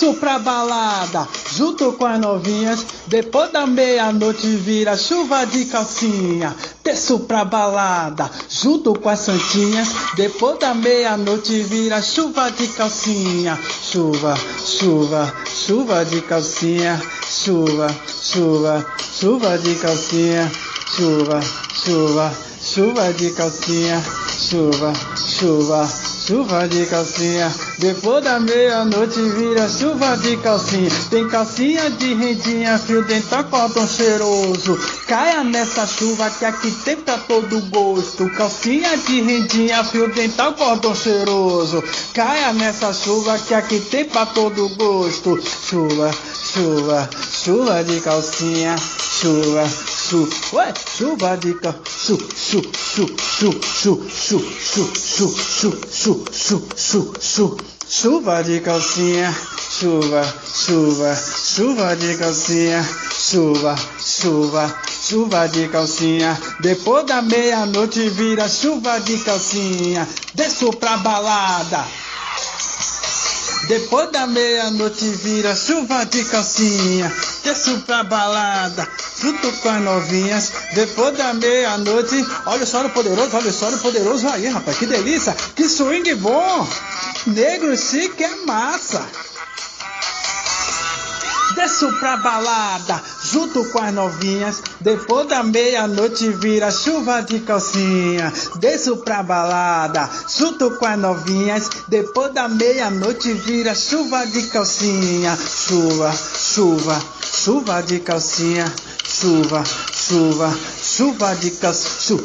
Desço pra balada, junto com as novinhas. Depois da meia-noite vira chuva de calcinha. Desço pra balada, junto com as santinhas. Depois da meia-noite vira chuva de calcinha. Chuva, chuva, chuva de calcinha. Chuva, chuva, chuva de calcinha. Chuva, chuva, chuva de calcinha. Chuva, chuva, chuva de calcinha. Depois da meia-noite vira chuva de calcinha. Tem calcinha de rendinha, fio dental, cordão cheiroso. Caia nessa chuva que aqui tem pra todo gosto. Calcinha de rendinha, fio dental, cordão cheiroso. Caia nessa chuva que aqui tem pra todo gosto. Chuva, chuva, chuva de calcinha. Chuva, ué, chuva de calcinha. Chuva de calcinha. Chuva, chuva, chuva de calcinha. Chuva, chuva, chuva de calcinha. Depois da meia-noite vira chuva de calcinha. Desço pra balada. Depois da meia-noite vira chuva de calcinha. Desço pra balada, junto com as novinhas. Depois da meia-noite, olha só o poderoso aí, rapaz, que delícia, que swing bom. Negro chique é massa. Desço pra balada, junto com as novinhas. Depois da meia-noite vira chuva de calcinha. Desço pra balada, junto com as novinhas. Depois da meia-noite vira chuva de calcinha. Chuva, chuva, chuva de calcinha. Chuva, chuva, chuva de calcinha.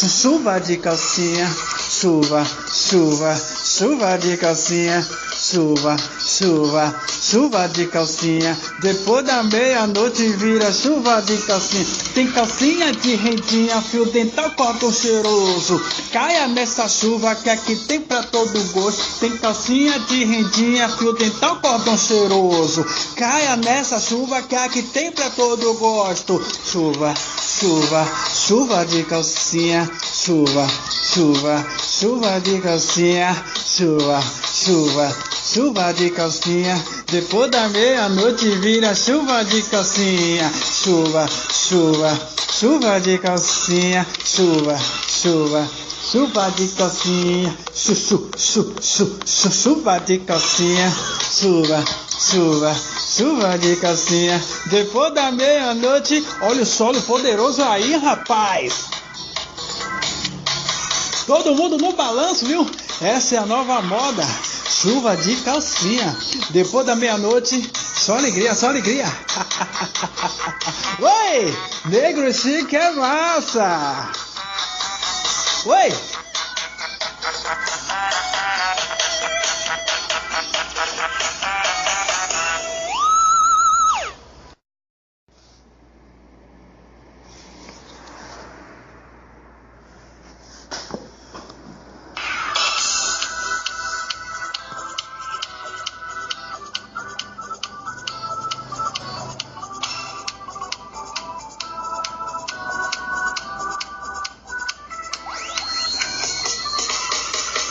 Chuva de calcinha. Chuva, chuva, chuva de calcinha. Chuva, chuva, chuva de calcinha. Depois da meia-noite vira chuva de calcinha. Tem calcinha de rendinha, fio dental, cordão cheiroso. Caia nessa chuva que aqui tem pra todo gosto. Tem calcinha de rendinha, fio dental, cordão cheiroso. Caia nessa chuva que aqui tem pra todo gosto. Chuva, chuva, chuva de calcinha. Chuva, chuva, chuva de calcinha. Chuva, chuva, chuva de calcinha. Depois da meia-noite vira chuva de calcinha. Chuva, chuva, chuva de calcinha. Chuva, chuva, chuva de calcinha. Chuva de calcinha. Chuva, chuva, chuva de calcinha. Depois da meia-noite, olha o solo poderoso aí, rapaz. Todo mundo no balanço, viu? Essa é a nova moda. Chuva de calcinha. Depois da meia-noite, só alegria, só alegria. Oi! Negro chique é massa. Oi!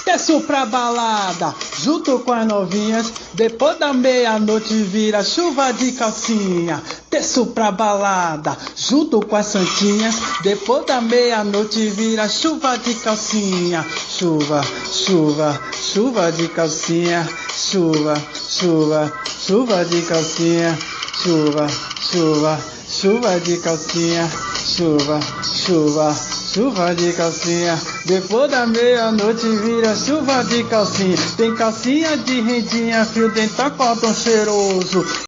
Desço pra balada, junto com as novinhas. Depois da meia-noite vira chuva de calcinha. Desço pra balada, junto com as santinhas. Depois da meia-noite vira chuva de calcinha. Chuva, chuva, chuva de calcinha. Chuva, chuva, chuva de calcinha. Chuva, chuva, chuva de calcinha. Chuva, chuva, chuva de calcinha. Depois da meia-noite vira chuva de calcinha. Tem calcinha de rendinha, fio dental, cordão cheiroso.